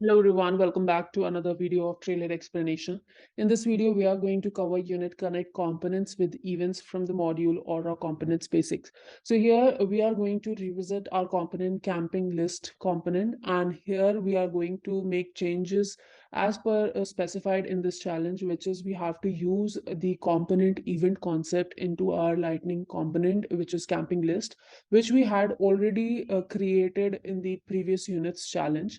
Hello everyone, welcome back to another video of trailer explanation. In this video, we are going to cover unit connect components with events from the module or our components basics. So here we are going to revisit our component camping list component, and here we are going to make changes as per specified in this challenge, which is we have to use the component event concept into our lightning component, which is camping list, which we had already created in the previous units challenge.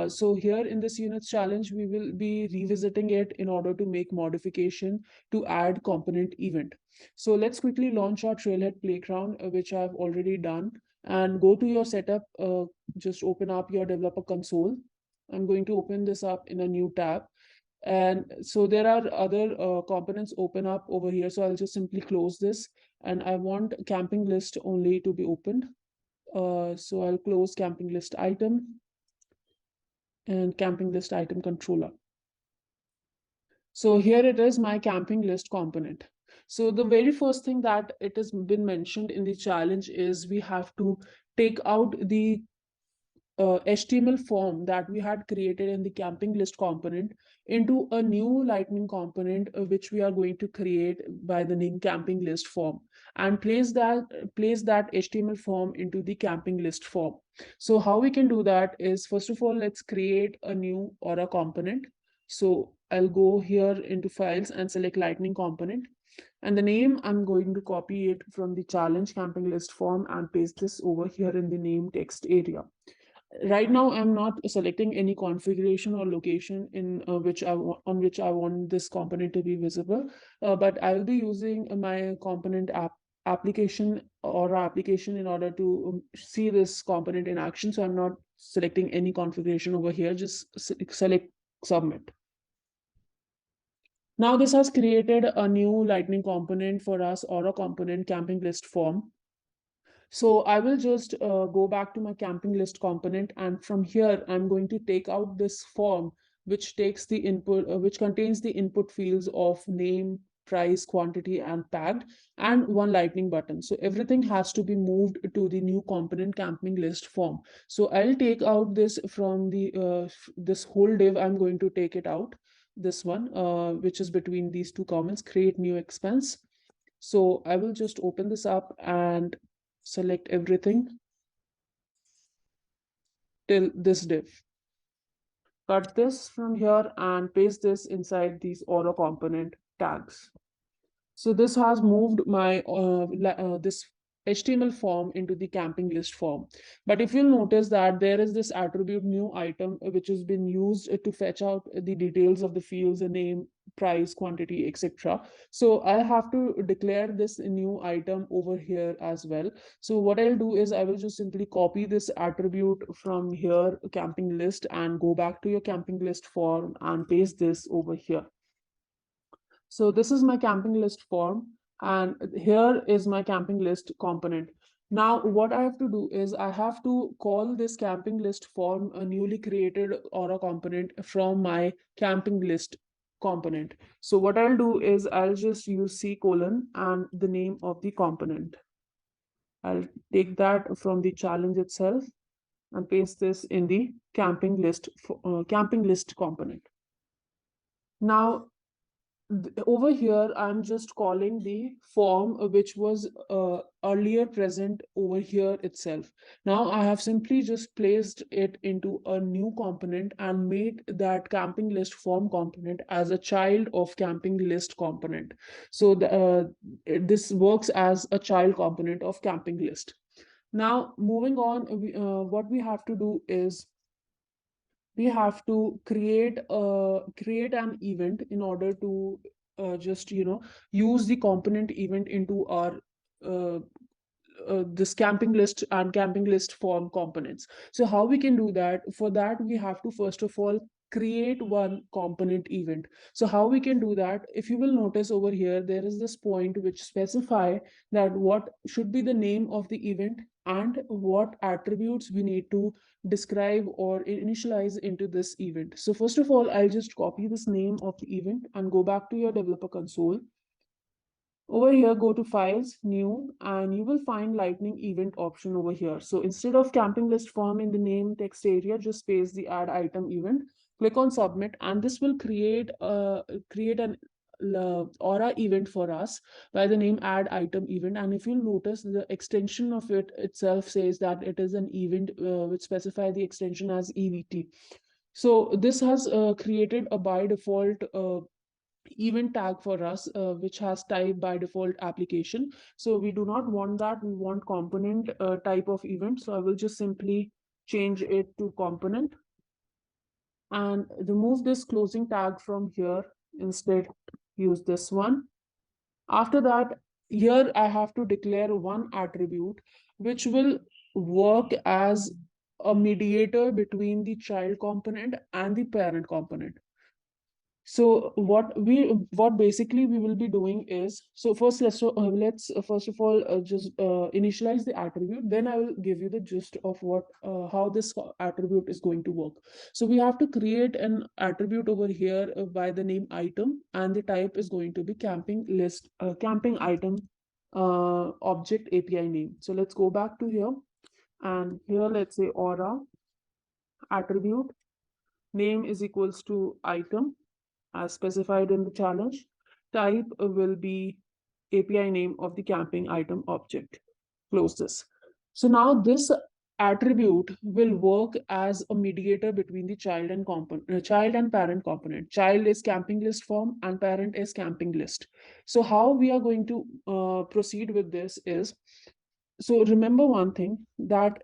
So here in this units challenge, we will be revisiting it in order to make modification to add component event. So let's quickly launch our Trailhead Playground, which I've already done, and go to your setup. Just open up your developer console. I'm going to open this up in a new tab. And so there are other components open up over here. So I'll just simply close this, and I want camping list only to be opened. So I'll close camping list item and camping list item controller. So here it is, my camping list component. So the very first thing that it has been mentioned in the challenge is we have to take out the HTML form that we had created in the camping list component into a new Lightning component, which we are going to create by the name camping list form, and place that HTML form into the camping list form. So how we can do that is, first of all, let's create a new Aura component. So I'll go here into files and select Lightning component. And the name, I'm going to copy it from the challenge camping list form and paste this over here in the name text area. Right now, I'm not selecting any configuration or location in on which I want this component to be visible, but I will be using my component application or application in order to see this component in action. So I'm not selecting any configuration over here, just select submit. Now this has created a new Lightning component for us, or a component camping list form. So I will just go back to my camping list component, and from here I'm going to take out this form which takes the input, which contains the input fields of name, price, quantity, and tagged, and one lightning button. So everything has to be moved to the new component camping list form. So I'll take out this from the this whole div. I'm going to take it out. This one, which is between these two comments, create new expense. So I will just open this up and select everything till this div. Cut this from here and paste this inside these auto component tags. So this has moved my this HTML form into the camping list form. But if you'll notice that there is this attribute new item which has been used to fetch out the details of the fields, the name, price, quantity, etc. So I have to declare this new item over here as well. So what I'll do is I will just simply copy this attribute from here, camping list, and go back to your camping list form and paste this over here. So this is my camping list form, and here is my camping list component. Now, what I have to do is I have to call this camping list form a newly created Aura component from my camping list component. So what I'll do is I'll just use C colon and the name of the component. I'll take that from the challenge itself and paste this in the camping list component. Now, over here I'm just calling the form which was earlier present over here itself. Now I have simply just placed it into a new component and made that camping list form component as a child of camping list component. So this works as a child component of camping list. Now moving on, what we have to do is we have to create an event in order to just use the component event into our uh, this camping list and camping list form components. So how we can do that? For that, we have to first of all create one component event. So how we can do that? If you will notice over here, there is this point which specify that what should be the name of the event and what attributes we need to describe or initialize into this event. So first of all, I'll just copy this name of the event and go back to your developer console. Over here, go to Files, New, and you will find Lightning Event option over here. So instead of camping list form in the name text area, just paste the Add Item Event. Click on Submit, and this will create an Aura event for us by the name Add Item Event. And if you'll notice, the extension of it itself says that it is an event which specify the extension as EVT. So this has created a by default event tag for us, which has type by default application. So we do not want that. We want component type of event. So I will just simply change it to component and remove this closing tag from here. Instead, use this one. After that, here I have to declare one attribute which will work as a mediator between the child component and the parent component. So what basically we will be doing is, so first let's first of all just initialize the attribute. Then I will give you the gist of what how this attribute is going to work. So we have to create an attribute over here by the name item, and the type is going to be camping list camping item object API name. So let's go back to here, and here let's say aura attribute name is equals to item as specified in the challenge. Type will be API name of the camping item object. Close this. So now this attribute will work as a mediator between the child and parent component. Child is camping list form and parent is camping list. So how we are going to proceed with this is, so remember one thing, that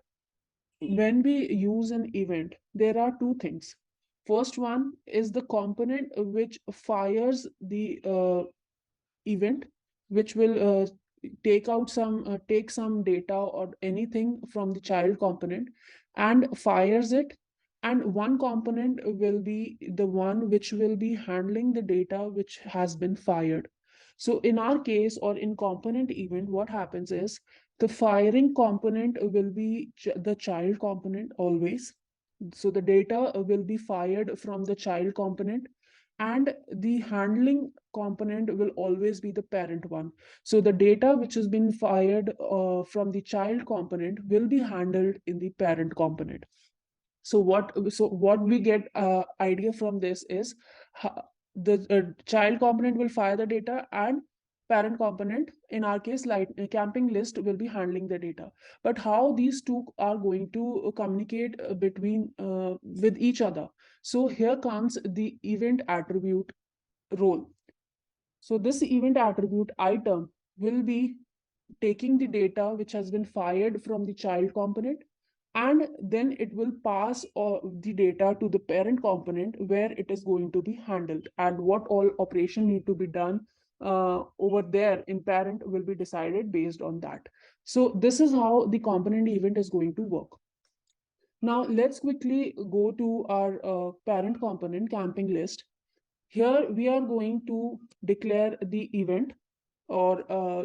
when we use an event, there are two things. First one is the component which fires the event, which will take some data or anything from the child component and fires it. And one component will be the one which will be handling the data which has been fired. So in our case, or in component event, what happens is the firing component will be the child component always. So the data will be fired from the child component, and the handling component will always be the parent one. So the data which has been fired from the child component will be handled in the parent component. So what we get idea from this is, the child component will fire the data, and parent component, in our case like camping list, will be handling the data. But how these two are going to communicate between with each other? So here comes the event attribute role. So this event attribute item will be taking the data which has been fired from the child component, and then it will pass the data to the parent component, where it is going to be handled, and what all operation need to be done over there in parent will be decided based on that. So this is how the component event is going to work. Now let's quickly go to our parent component camping list. Here we are going to declare the event, or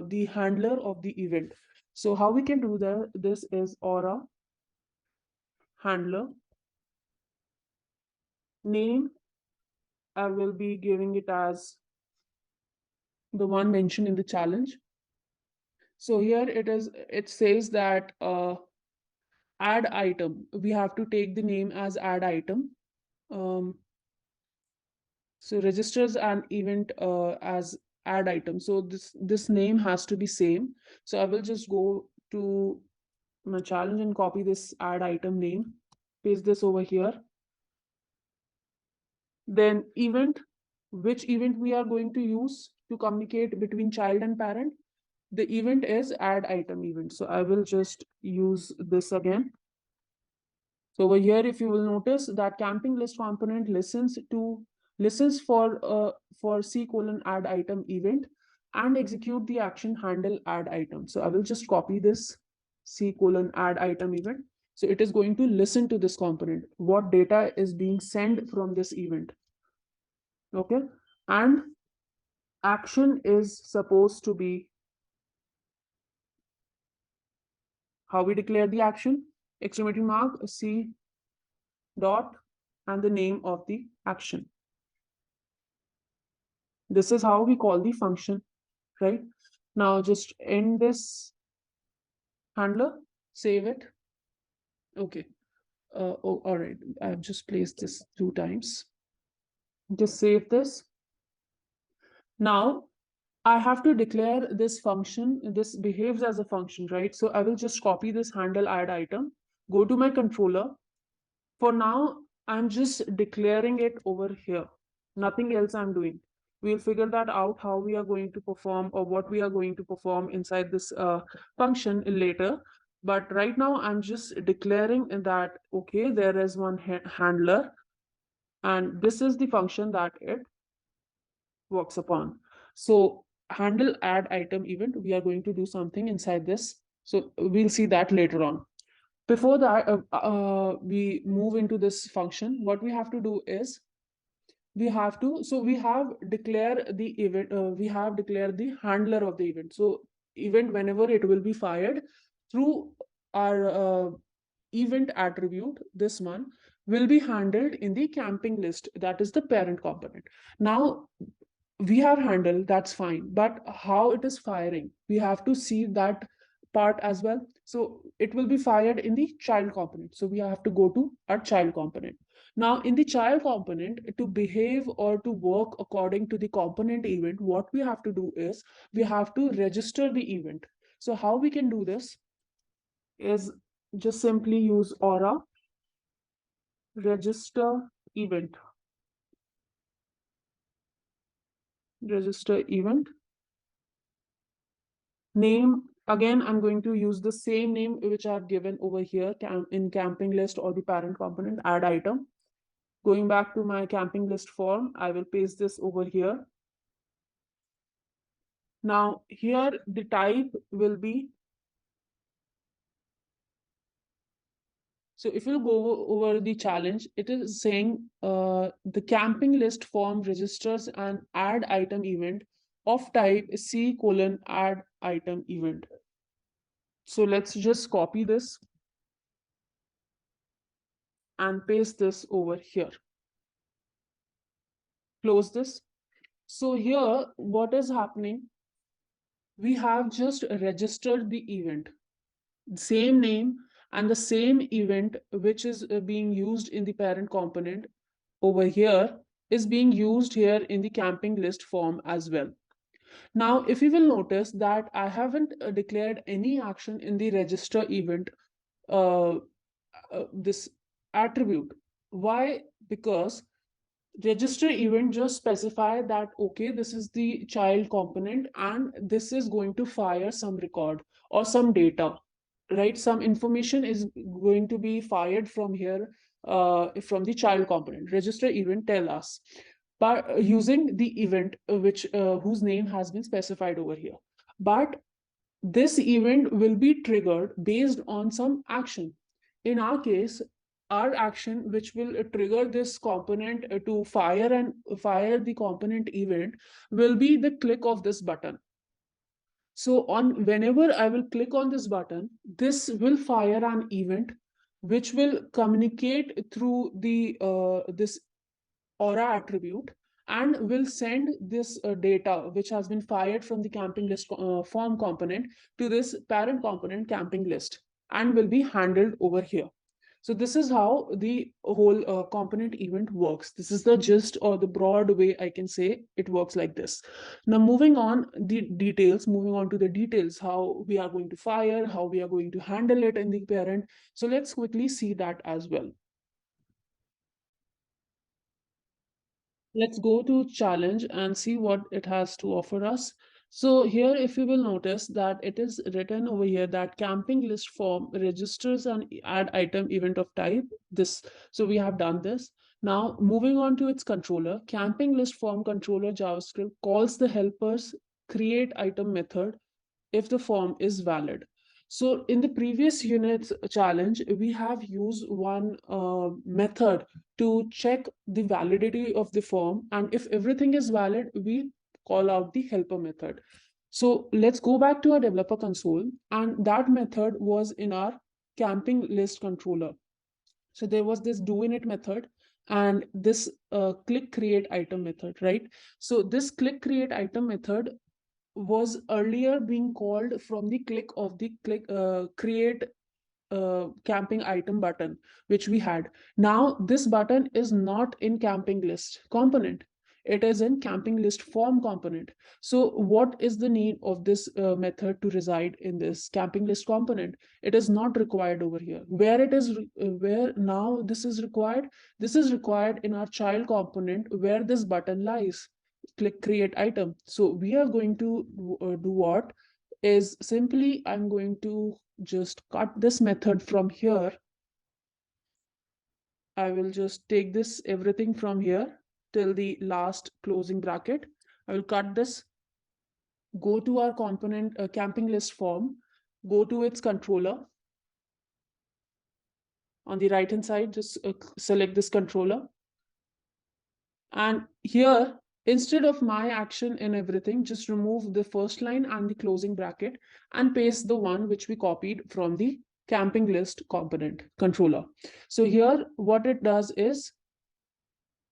the handler of the event. So how we can do that? This is aura handler name. I will be giving it as the one mentioned in the challenge. So here it is. It says that add item. We have to take the name as add item. Um, so registers an event as add item. So this name has to be same. So I will just go to my challenge and copy this add item name, paste this over here. Then event, which event we are going to use to communicate between child and parent? The event is add item event. So I will just use this again. So over here, if you will notice that camping list component listens for C colon add item event and execute the action handle add item. So I will just copy this C colon add item event. So it is going to listen to this component, what data is being sent from this event. Okay. And action is supposed to be, how we declare the action, exclamation mark C dot and the name of the action. This is how we call the function, right? Now just end this handler, save it. Okay. Oh, all right. I've just placed this 2 times. Just save this. Now I have to declare this function. This behaves as a function, right? So I will just copy this handle add item, go to my controller. For now, I'm just declaring it over here. Nothing else I'm doing. We'll figure that out how we are going to perform or what we are going to perform inside this function later. But right now, I'm just declaring that, okay, there is one handler, and this is the function that it works upon. So handle add item event, we are going to do something inside this. So we'll see that later on. Before that, we move into this function, what we have to do is we have declare the event, we have declared the handler of the event. So event, whenever it will be fired through our event attribute, this one will be handled in the camping list, that is the parent component. Now we have handled, that's fine, but how it is firing, we have to see that part as well. So it will be fired in the child component, so we have to go to our child component. Now in the child component, to behave or to work according to the component event, what we have to do is we have to register the event. So how we can do this is just simply use aura register event, register event name. Again, I'm going to use the same name which I've given over here in camping list or the parent component add item. Going back to my camping list form, I will paste this over here. Now here the type will be, so if you go over the challenge, it is saying the camping list form registers an add item event of type C colon add item event. So let's just copy this and paste this over here. Close this. So here, what is happening? We have just registered the event, same name and the same event which is being used in the parent component over here is being used here in the camping list form as well. Now, if you will notice that I haven't declared any action in the register event, uh, this attribute. Why? Because register event just specify that, okay, this is the child component and this is going to fire some record or some data, right? Some information is going to be fired from here, from the child component. Register event tell us, but using the event which whose name has been specified over here. But this event will be triggered based on some action. In our case, our action which will trigger this component to fire and fire the component event will be the click of this button. So on whenever I will click on this button, this will fire an event which will communicate through the this aura attribute and will send this data which has been fired from the camping list form component to this parent component camping list and will be handled over here. So this is how the whole component event works. This is the gist or the broad way I can say it works like this. Now moving on moving on to the details, how we are going to fire, how we are going to handle it in the parent. So let's quickly see that as well. Let's go to challenge and see what it has to offer us. So here, if you will notice that it is written over here that camping list form registers an add item event of type this. So we have done this. Now moving on to its controller, camping list form controller JavaScript calls the helpers create item method if the form is valid. So in the previous unit's challenge, we have used one method to check the validity of the form. And if everything is valid, we call out the helper method. So let's go back to our developer console. And that method was in our camping list controller. So there was this do init method and this click create item method, right? So this click create item method was earlier being called from the click of the create camping item button, which we had. Now this button is not in camping list component. It is in camping list form component. So what is the need of this method to reside in this camping list component? It is not required over here. Where it is, where now this is required? This is required in our child component where this button lies. Click create item. So we are going to do what? Is simply I'm going to just cut this method from here. I will just take this everything from here till the last closing bracket. I will cut this, go to our component camping list form, go to its controller. On the right hand side, just select this controller. And here, instead of my action and everything, just remove the first line and the closing bracket and paste the one which we copied from the camping list component controller. So here, what it does is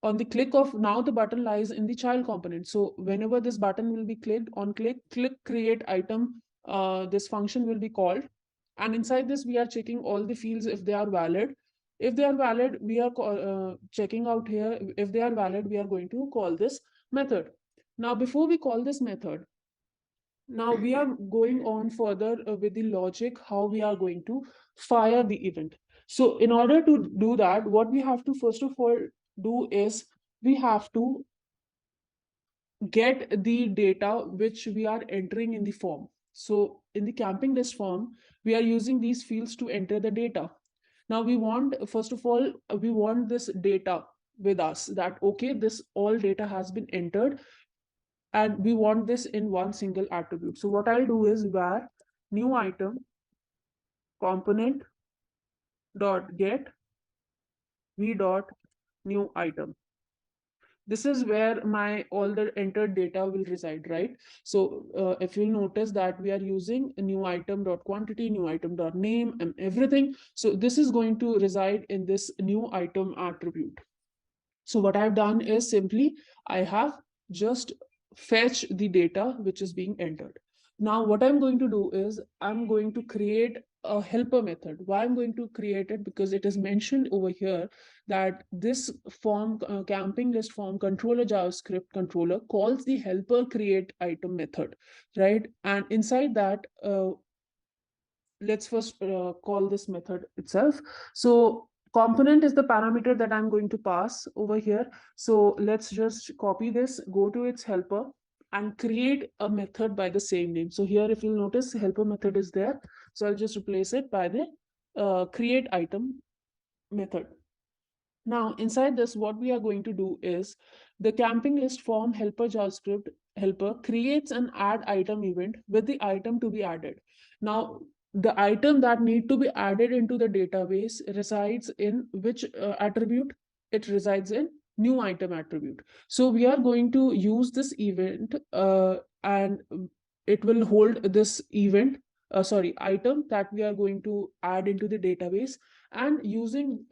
on the click of now the button lies in the child component. So whenever this button will be clicked on click create item, this function will be called. And inside this, we are checking all the fields if they are valid. If they are valid, we are checking out here. If they are valid, we are going to call this method. Now, before we call this method, now we are going on further with the logic, how we are going to fire the event. So in order to do that, what we have to first of all do is we have to get the data which we are entering in the form. So in the camping list form, we are using these fields to enter the data. Now we want, first of all, we want this data with us that, okay, this all data has been entered and we want this in one single attribute. So what I'll do is var new item component dot get v dot new item. This is where my all the entered data will reside, right? So if you'll notice that we are using a new item dot quantity, new item dot name, and everything. So this is going to reside in this new item attribute. So what I've done is simply I have just fetch the data which is being entered. Now what I'm going to do is I'm going to create a helper method. Why I'm going to create it? Because it is mentioned over here that this form camping list form controller JavaScript controller calls the helper create item method, right? And inside that, let's first call this method itself. So component is the parameter that I'm going to pass over here. So let's just copy this, go to its helper and create a method by the same name. So here, if you'll notice, helper method is there. So I'll just replace it by the create item method. Now, inside this, what we are going to do is the camping list form helper JavaScript helper creates an add item event with the item to be added. Now, the item that need to be added into the database resides in which attribute? It resides in new item attribute. So we are going to use this event and it will hold this event, sorry, item that we are going to add into the database, and using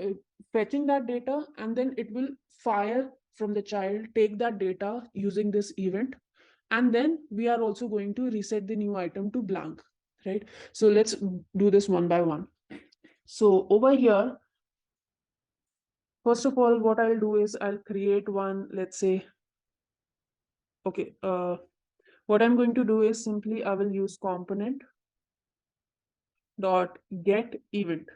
fetching that data, and then it will fire from the child, take that data using this event, and then we are also going to reset the new item to blank, right? So let's do this one by one. So over here, first of all, what I'll do is I'll create one, let's say, okay, what I'm going to do is simply I will use component dot get event.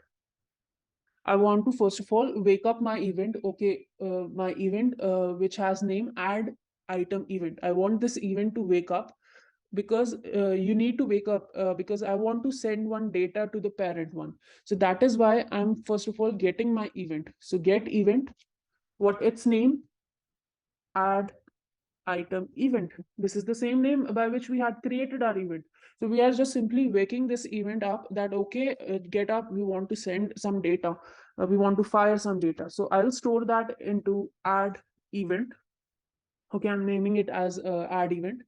I want to first of all wake up my event. Okay, my event which has name add item event. I want this event to wake up because you need to wake up because I want to send one data to the parent one. So that is why I'm first of all getting my event. So get event, what its name, add item event. This is the same name by which we had created our event. So we are just simply waking this event up that, okay, get up, we want to send some data, we want to fire some data. So I'll store that into add event. Okay, I'm naming it as add event.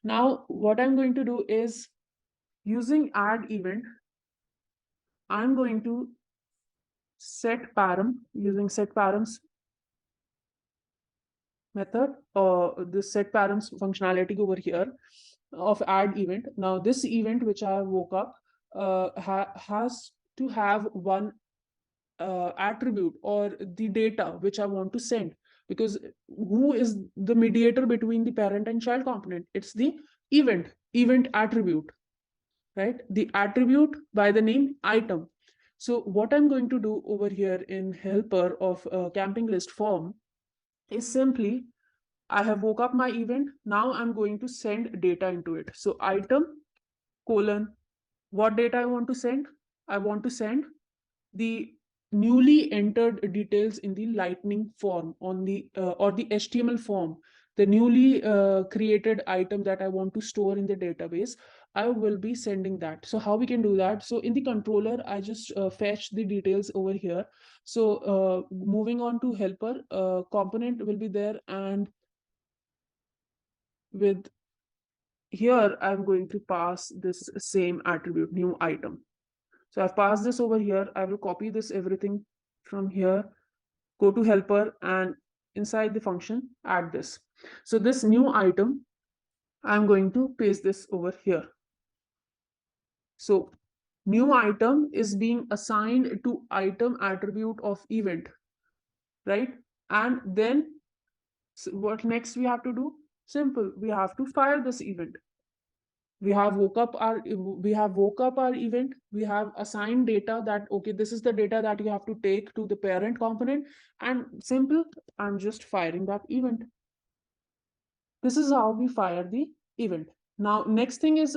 Now, what I'm going to do is using add event, I'm going to set param using set params method or the set params functionality over here. of add event. Now this event which I woke up has to have one attribute or the data which I want to send, because who is the mediator between the parent and child component? It's the event attribute, right? The attribute by the name item. So what I'm going to do over here in helper of camping list form is simply, I have woke up my event. Now I'm going to send data into it. So item colon, what data I want to send? I want to send the newly entered details in the lightning form on the or the HTML form, the newly created item that I want to store in the database. I will be sending that. So how we can do that? So in the controller, I just fetch the details over here. So moving on to helper, component will be there, and with here I'm going to pass this same attribute, new item. So I've passed this over here. I will copy this everything from here, go to helper, and inside the function add this. So this new item, I'm going to paste this over here. So new item is being assigned to item attribute of event, right? And then what next we have to do? Simple, we have to fire this event. We have woke up our event. We have assigned data that, okay, this is the data that you have to take to the parent component, and simple, I'm just firing that event. This is how we fire the event. Now next thing is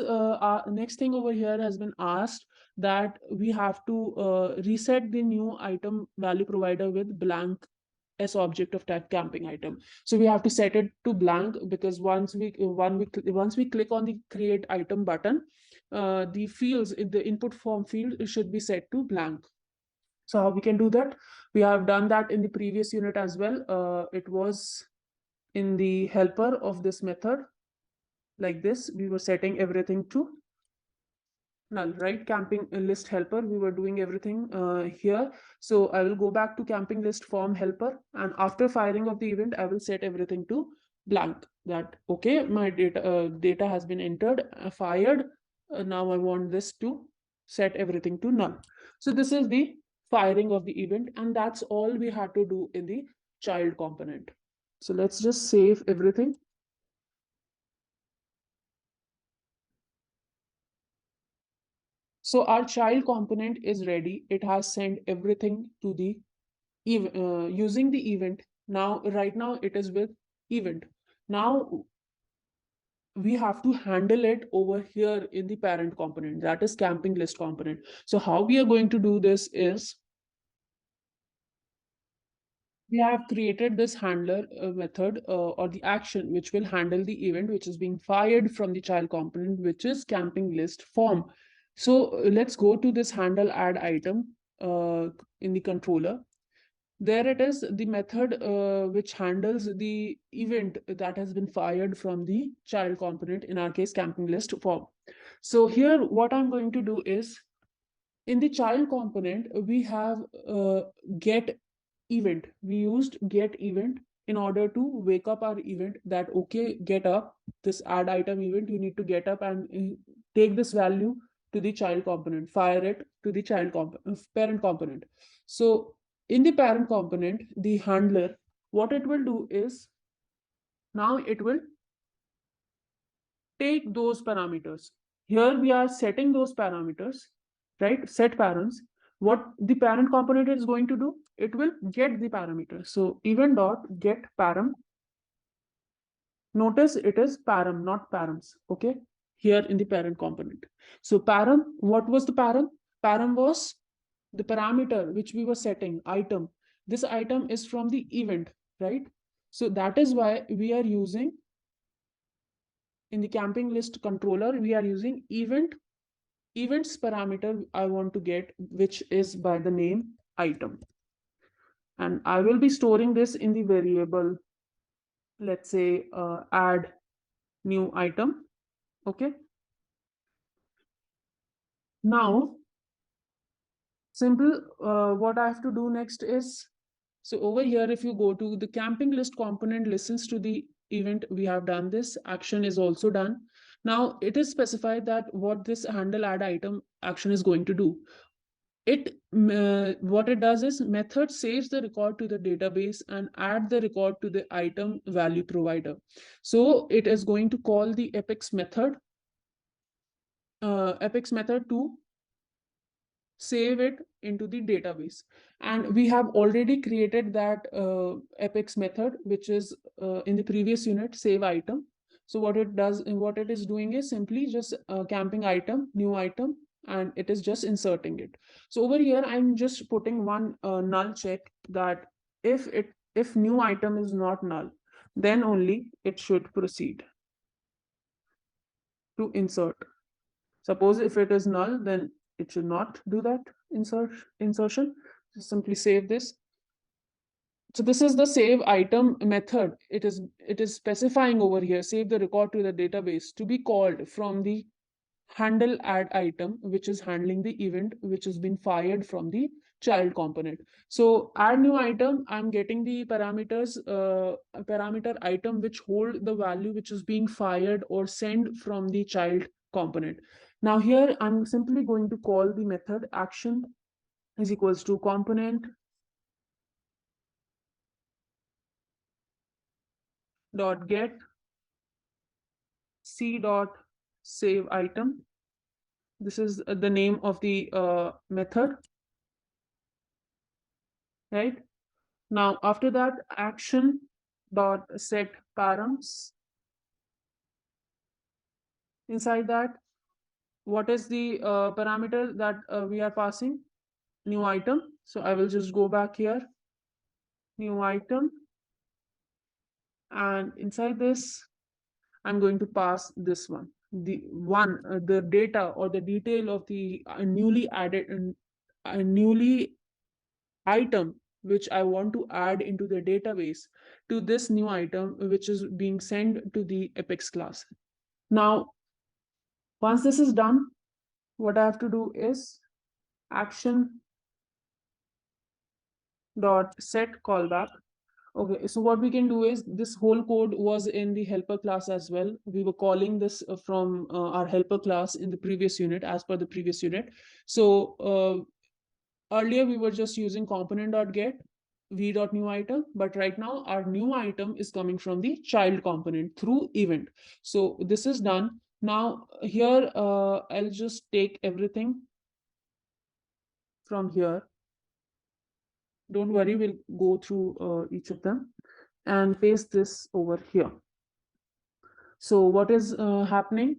next thing over here has been asked, that we have to reset the new item value provider with blank as object of type camping item. So we have to set it to blank, because once we click on the create item button, the fields in the input form field should be set to blank. So how we can do that? We have done that in the previous unit as well. It was in the helper of this method. Like this, we were setting everything to null, right? Camping list helper, we were doing everything here. So I will go back to camping list form helper, and after firing of the event, I will set everything to blank. That, okay, my data has been entered, fired. Now I want this to set everything to null. So this is the firing of the event, and that's all we had to do in the child component. So let's just save everything. So our child component is ready. It has sent everything to the using the event. Now, right now it is with event. Now we have to handle it over here in the parent component, that is camping list component. So how we are going to do this is, we have created this handler method or the action which will handle the event which is being fired from the child component, which is camping list form. So let's go to this handle add item in the controller. There it is, the method which handles the event that has been fired from the child component, in our case camping list form. So here what I'm going to do is, in the child component we have get event. We used get event in order to wake up our event, that, okay, get up, this add item event, you need to get up and take this value to the child component, fire it to the parent component. So in the parent component, the handler, what it will do is, now it will take those parameters. Here we are setting those parameters, right? Set params. What the parent component is going to do, it will get the parameters. So event dot get param. Notice it is param, not params. Okay, here in the parent component. So param, what was the param? Param was the parameter which we were setting, item. This item is from the event, right? So that is why we are using, in the camping list controller, we are using events parameter I want to get, which is by the name item. And I will be storing this in the variable, let's say add new item. Okay. Now, simple, what I have to do next is, so over here, if you go to the camping list component listens to the event, we have done this, action is also done. Now it is specified that what this handle add item action is going to do. What it does is method saves the record to the database and add the record to the item value provider. So it is going to call the Apex method to save it into the database. And we have already created that Apex method, which is in the previous unit, save item. So what it is doing is simply just camping item, new item, and it is just inserting it. So over here, I'm just putting one null check that if new item is not null, then only it should proceed to insert. Suppose if it is null, then it should not do that insertion. Just simply save this. So this is the save item method. It is specifying over here, save the record to the database to be called from the handle add item, which is handling the event which has been fired from the child component. So add new item, I'm getting the parameter item which hold the value which is being fired or sent from the child component. Now here I'm simply going to call the method action is equals to component dot get c dot save item. This is the name of the method, right? Now after that, action dot set params. Inside that, what is the parameter that we are passing? New item. So I will just go back here, new item, and inside this I'm going to pass this one, the data or the detail of the newly added newly item which I want to add into the database to this new item which is being sent to the Apex class. Now, once this is done, what I have to do is action dot set callback. Okay, so what we can do is this whole code was in the helper class as well. We were calling this from our helper class in the previous unit, as per the previous unit. So earlier we were just using component.get v.newItem, but right now our new item is coming from the child component through event. So this is done. Now here I'll just take everything from here. Don't worry, we'll go through each of them and paste this over here. So what is happening?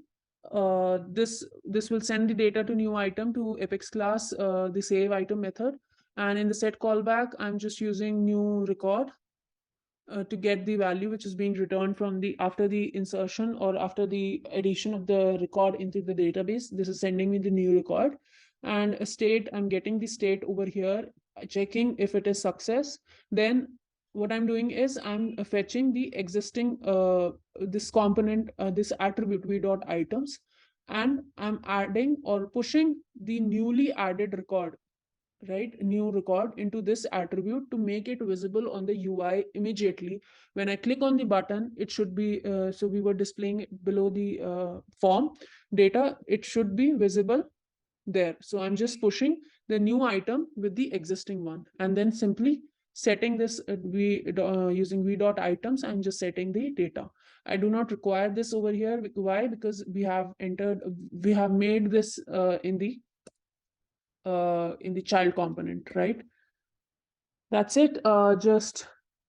This will send the data to new item to Apex class, the save item method. And in the set callback, I'm just using new record to get the value which is being returned from the after the insertion or after the addition of the record into the database. This is sending me the new record. And a state, I'm getting the state over here, checking if it is success. Then what I'm doing is I'm fetching the existing this component, this attribute v.items, and I'm adding or pushing the newly added record, right, new record into this attribute to make it visible on the UI immediately. When I click on the button, it should be so we were displaying it below the form data, it should be visible there. So I'm just pushing the new item with the existing one and then simply setting this using v.items. I'm just setting the data. I do not require this over here. Why? Because we have made this in the child component, right? That's it. Just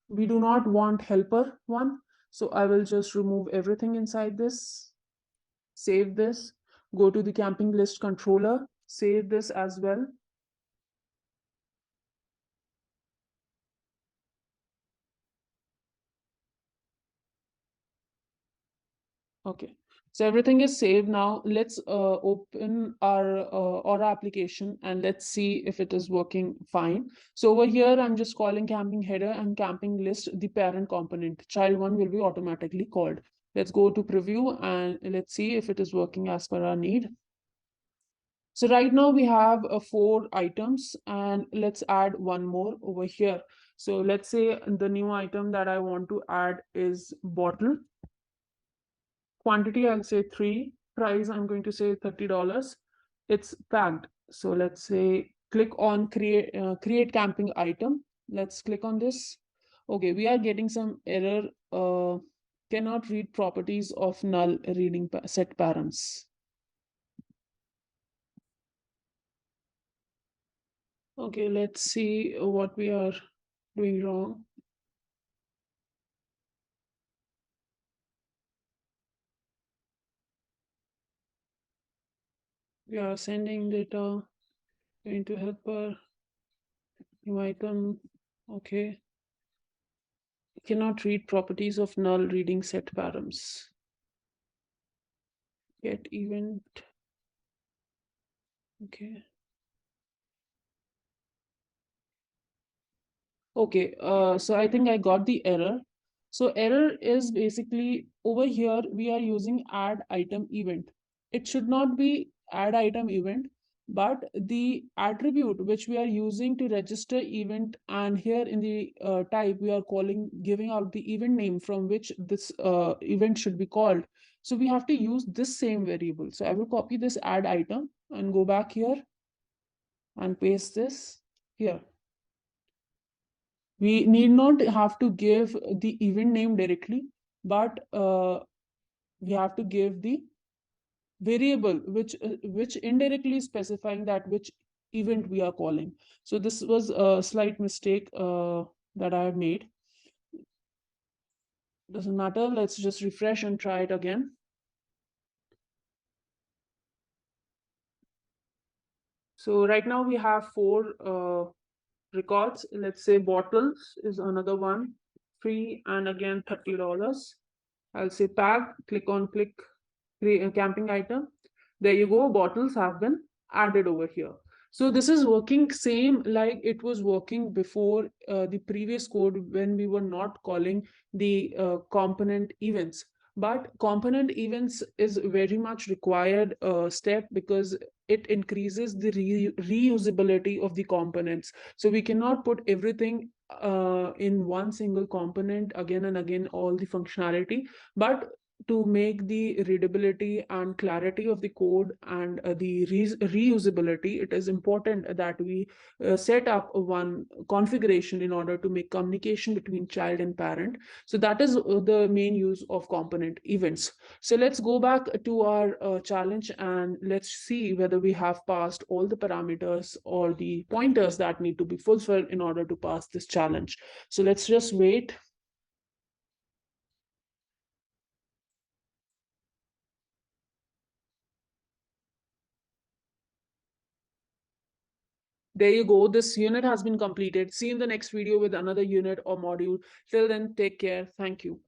we do not want helper one. So I will just remove everything inside this, save this, go to the camping list controller, save this as well. Okay. So everything is saved now. Let's open our Aura application and let's see if it is working fine. So over here, I'm just calling camping header and camping list, the parent component. Child one will be automatically called. Let's go to preview and let's see if it is working as per our need. So right now we have 4 items and let's add one more over here. So let's say the new item that I want to add is bottle. Quantity, I'll say 3. Price, I'm going to say $30. It's packed. So let's say click on create camping item. Let's click on this. Okay, we are getting some error. Cannot read properties of null reading set params. Okay, let's see what we are doing wrong. We are sending data into helper, new item. Okay, cannot read properties of null reading set params. Get event. Okay. Okay, so I think I got the error. So error is basically over here we are using add item event. It should not be add item event, but the attribute which we are using to register event, and here in the type we are calling giving out the event name from which this event should be called. So we have to use this same variable. So I will copy this add item and go back here and paste this here. We need not have to give the event name directly, but we have to give the variable which indirectly specifying that which event we are calling. So this was a slight mistake that I have made. Doesn't matter. Let's just refresh and try it again. So right now we have 4 records. Let's say bottles is another one, free, and again $30. I'll say pack, click a camping item. There you go, bottles have been added over here. So this is working same like it was working before the previous code when we were not calling the component events. But component events is very much required step because it increases the reusability of the components. So we cannot put everything in one single component again and again, all the functionality, but to make the readability and clarity of the code and the reusability, it is important that we set up one configuration in order to make communication between child and parent. So that is the main use of component events. So let's go back to our challenge and let's see whether we have passed all the parameters or the pointers that need to be fulfilled in order to pass this challenge. So let's just wait. There you go. This unit has been completed. See you in the next video with another unit or module. Till then, take care. Thank you.